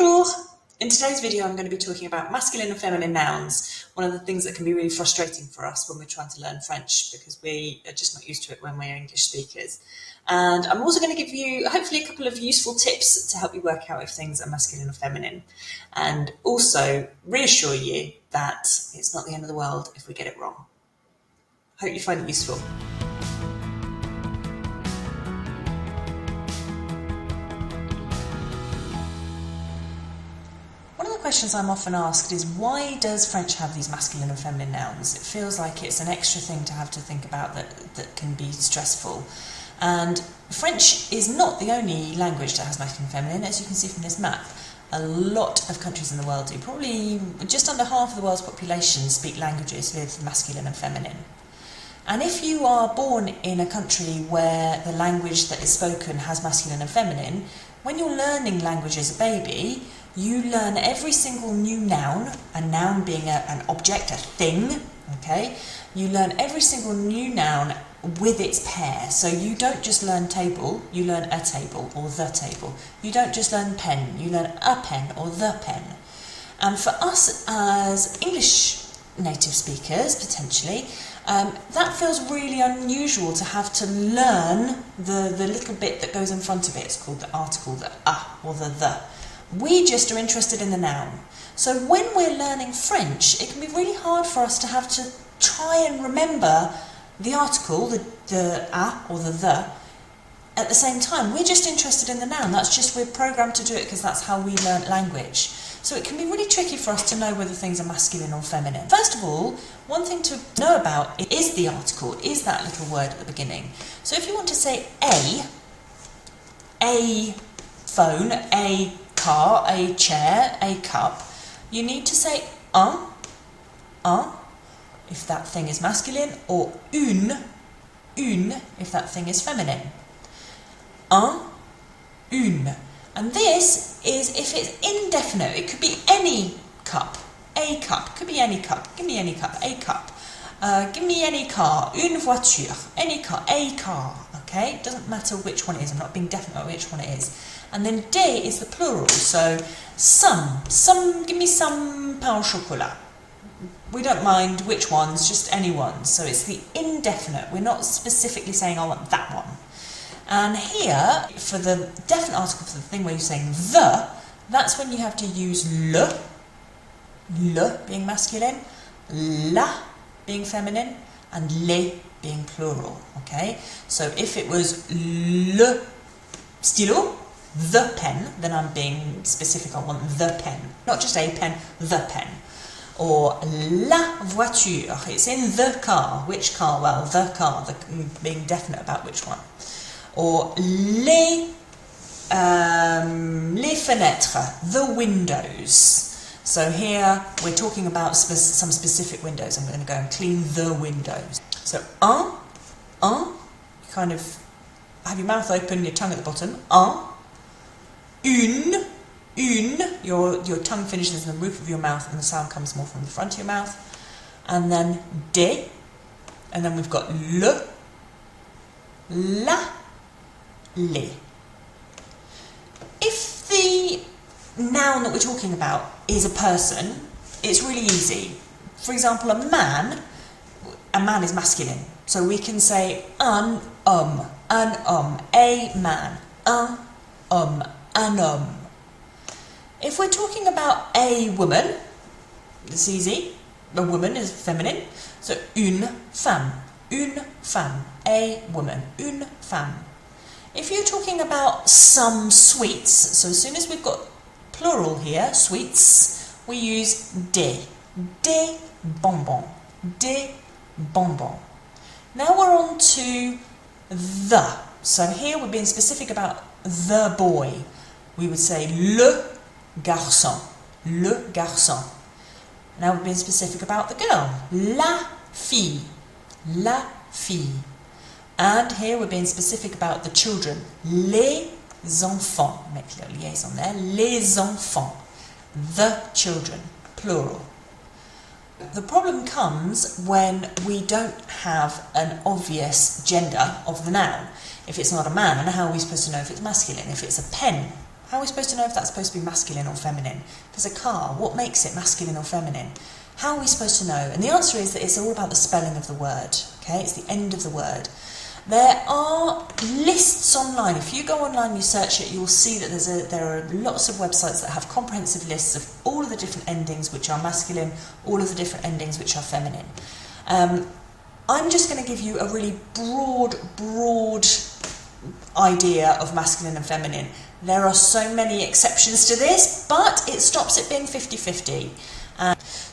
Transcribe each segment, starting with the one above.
Bonjour! In today's video I'm going to be talking about masculine and feminine nouns, one of the things that can be really frustrating for us when we're trying to learn French because we are just not used to it when we're English speakers. And I'm also going to give you hopefully a couple of useful tips to help you work out if things are masculine or feminine, and also reassure you that it's not the end of the world if we get it wrong. Hope you find it useful. One of the questions I'm often asked is, why does French have these masculine and feminine nouns? It feels like it's an extra thing to have to think about that can be stressful. And French is not the only language that has masculine and feminine, as you can see from this map. A lot of countries in the world do. Probably just under half of the world's population speak languages with masculine and feminine. And if you are born in a country where the language that is spoken has masculine and feminine, when you're learning language as a baby, you learn every single new noun, a noun being an object, a thing, okay? You learn every single new noun with its pair. So you don't just learn table, you learn a table or the table. You don't just learn pen, you learn a pen or the pen. And for us as English native speakers, potentially, that feels really unusual to have to learn the little bit that goes in front of it. It's called the article, the a or the. We just are interested in the noun. So when we're learning French, it can be really hard for us to have to try and remember the article, the a or the, at the same time. We're just interested in the noun. That's just, we're programmed to do it because that's how we learn language. So it can be really tricky for us to know whether things are masculine or feminine. First of all, one thing to know about is the article, is that little word at the beginning. So if you want to say a phone, a car, a chair, a cup, you need to say un, if that thing is masculine, or une, if that thing is feminine. Un, une. And this is if it's indefinite. It could be any cup, a cup, could be any cup, give me any cup, a cup. Give me any car, une voiture, any car, a car, okay? It doesn't matter which one it is, I'm not being definite about which one it is. And then des is the plural, so some, give me some pain au chocolat. We don't mind which ones, just any ones. So it's the indefinite, we're not specifically saying I want that one. And here, for the definite article, for the thing where you're saying the, that's when you have to use le being masculine, la being feminine, and les being plural, okay? So if it was le stylo, the pen, then I'm being specific, I want the pen, not just a pen, the pen. Or la voiture, it's in the car. Which car? Well, the car, being definite about which one. Or les fenêtres, the windows. So here we're talking about some specific windows. I'm going to go and clean the windows. So un, you kind of have your mouth open, your tongue at the bottom. Un, une, your tongue finishes in the roof of your mouth and the sound comes more from the front of your mouth. And then des, and then we've got le, la, les. If the noun that we're talking about is a person, it's really easy. For example, a man is masculine. So we can say a man, an homme. If we're talking about a woman, it's easy. A woman is feminine. So une femme, a woman, une femme. If you're talking about some sweets, so as soon as we've got plural here, sweets, we use des bonbons, des bonbons. Now we're on to the. So here we're being specific about the boy. We would say le garçon. Now we're being specific about the girl. La fille. And here we're being specific about the children. Les enfants. Make a little liaison there. Les enfants. The children. Plural. The problem comes when we don't have an obvious gender of the noun. If it's not a man, how are we supposed to know if it's masculine? If it's a pen, How are we supposed to know if that's supposed to be masculine or feminine? If it's a car, what makes it masculine or feminine? How are we supposed to know? And the answer is that it's all about the spelling of the word, okay? It's the end of the word. There are lists online. If you go online and you search it, you'll see that there are lots of websites that have comprehensive lists of all of the different endings which are masculine, all of the different endings which are feminine. I'm just going to give you a really broad idea of masculine and feminine. There are so many exceptions to this, but it stops it being 50-50.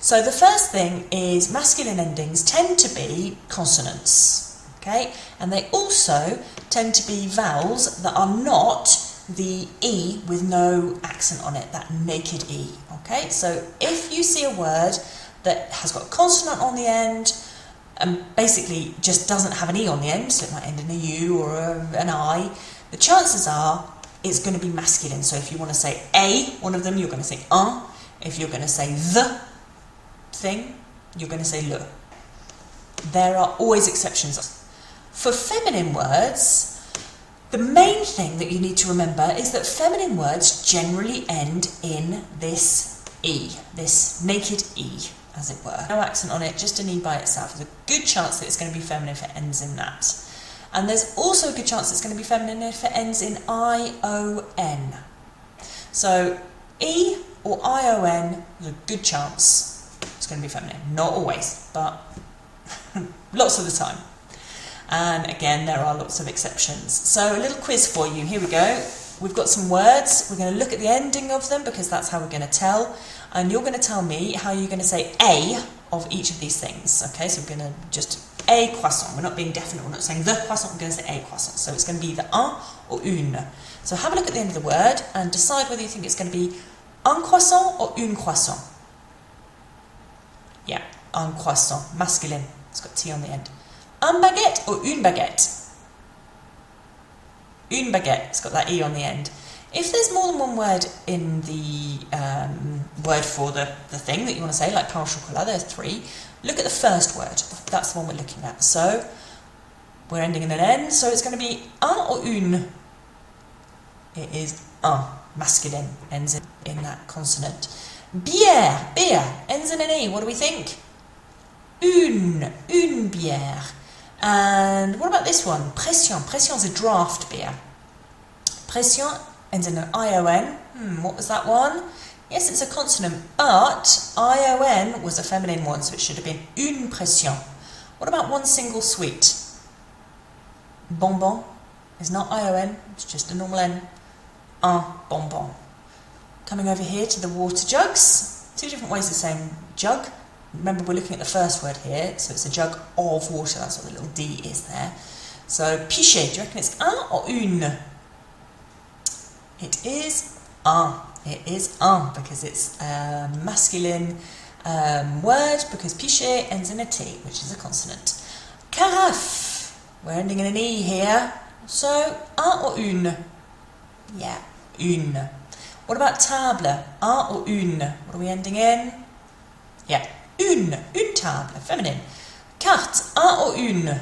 So the first thing is masculine endings tend to be consonants, okay? And they also tend to be vowels that are not the E with no accent on it, that naked E, okay? So if you see a word that has got a consonant on the end and basically just doesn't have an E on the end, so it might end in a U or an I, the chances are it's going to be masculine. So if you want to say a, one of them, you're going to say un. If you're going to say the thing, you're going to say le. There are always exceptions. For feminine words, the main thing that you need to remember is that feminine words generally end in this E, this naked E, as it were. No accent on it, just an E by itself. There's a good chance that it's going to be feminine if it ends in that. And there's also a good chance it's going to be feminine if it ends in I-O-N. So E or I-O-N, there's a good chance it's going to be feminine. Not always, but lots of the time. And again, there are lots of exceptions. So a little quiz for you. Here we go. We've got some words. We're going to look at the ending of them because that's how we're going to tell. And you're going to tell me how you're going to say a of each of these things. Okay, so we're going to just a croissant. We're not being definite. We're not saying the croissant. We're going to say a croissant. So it's going to be either un or une. So have a look at the end of the word and decide whether you think it's going to be un croissant or une croissant. Yeah, un croissant, masculine. It's got T on the end. Un baguette or une baguette? Une baguette. It's got that E on the end. If there's more than one word in the word for the thing that you want to say, like pain au chocolat, there's 3. Look at the first word. That's the one we're looking at. So we're ending in an N, so it's going to be un or une. It is un, masculine, ends in that consonant. Bière, beer, ends in an E. What do we think? Une bière. And what about this one? Pression. Pression is a draft beer. Pression ends in an I-O-N. What was that one? Yes, it's a consonant, but I-O-N was a feminine one, so it should have been une pression. What about one single sweet? Bonbon is not I-O-N, it's just a normal N. Un bonbon. Coming over here to the water jugs. 2 different ways of saying jug. Remember, we're looking at the first word here, so it's a jug of water. That's what the little D is there. So, pichet, do you reckon it's un or une? It is un. It is un, because it's a masculine word, because pichet ends in a T, which is a consonant. Carafe. We're ending in an E here. So, un or une? Yeah, une. What about table? Un or une? What are we ending in? Yeah, une table, feminine. Carte, un or une?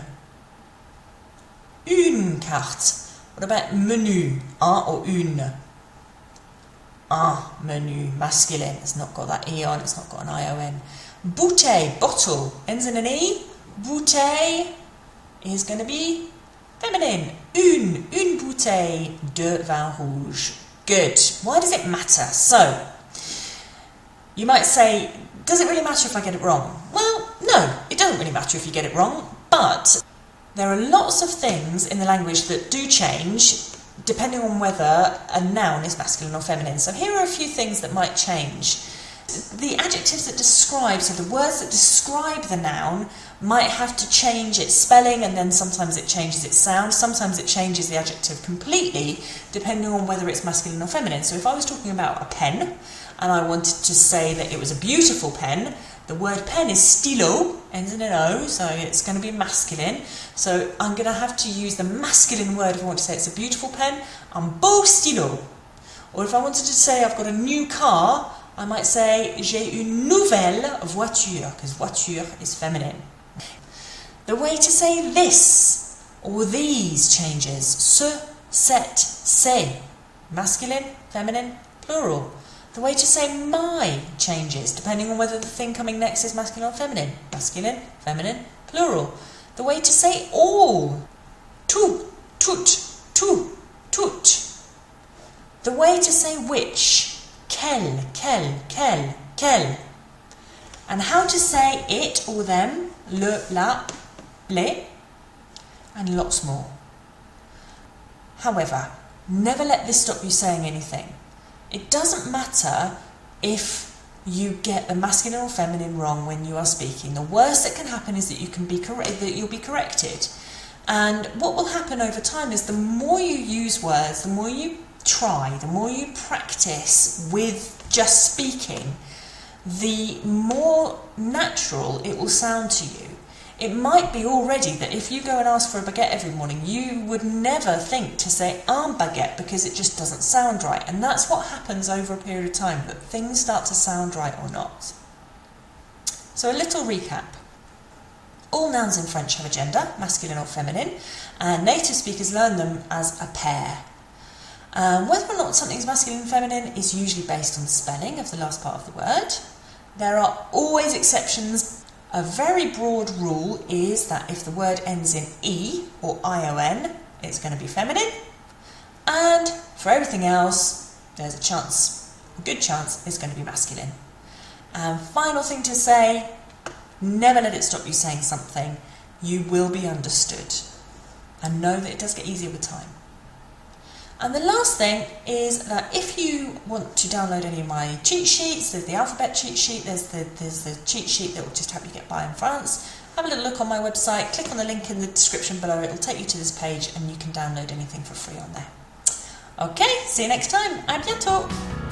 Une carte. What about menu? Un or une? Un menu, masculine. It's not got that E on, it's not got an I-O-N. Bouteille, bottle, ends in an E. Bouteille is going to be feminine. Une bouteille de vin rouge. Good. Why does it matter? So, you might say, does it really matter if I get it wrong? Well, no, it doesn't really matter if you get it wrong, but there are lots of things in the language that do change depending on whether a noun is masculine or feminine. So here are a few things that might change. The adjectives that describe, so the words that describe the noun, might have to change its spelling, and then sometimes it changes its sound. Sometimes it changes the adjective completely, depending on whether it's masculine or feminine. So if I was talking about a pen, and I wanted to say that it was a beautiful pen, the word pen is stylo, ends in an O, so it's going to be masculine. So I'm going to have to use the masculine word if I want to say it's a beautiful pen, un beau stylo. Or if I wanted to say I've got a new car, I might say j'ai une nouvelle voiture, because voiture is feminine. The way to say this or these changes. Ce, cette, c'est. masculine, feminine, plural. The way to say my changes depending on whether the thing coming next is masculine or feminine. Masculine, feminine, plural. The way to say all. Tu, tut, tu, tut. The way to say which. Quel, quel, quel, quel. And how to say it or them. Le, la, les. And lots more. However, never let this stop you saying anything. It doesn't matter if you get the masculine or feminine wrong when you are speaking. The worst that can happen is that you'll be corrected. And what will happen over time is the more you use words, the more you try, the more you practice with just speaking, the more natural it will sound to you. It might be already that if you go and ask for a baguette every morning, you would never think to say un baguette because it just doesn't sound right. And that's what happens over a period of time, that things start to sound right or not. So a little recap. All nouns in French have a gender, masculine or feminine, and native speakers learn them as a pair. Whether or not something is masculine and feminine is usually based on the spelling of the last part of the word. There are always exceptions. A very broad rule is that if the word ends in E or ION, it's going to be feminine. And for everything else, there's a good chance it's going to be masculine. And final thing to say, never let it stop you saying something. You will be understood. And know that it does get easier with time. And the last thing is that if you want to download any of my cheat sheets, there's the alphabet cheat sheet, there's the cheat sheet that will just help you get by in France. Have a little look on my website, click on the link in the description below, it will take you to this page and you can download anything for free on there. Okay, see you next time, à bientôt!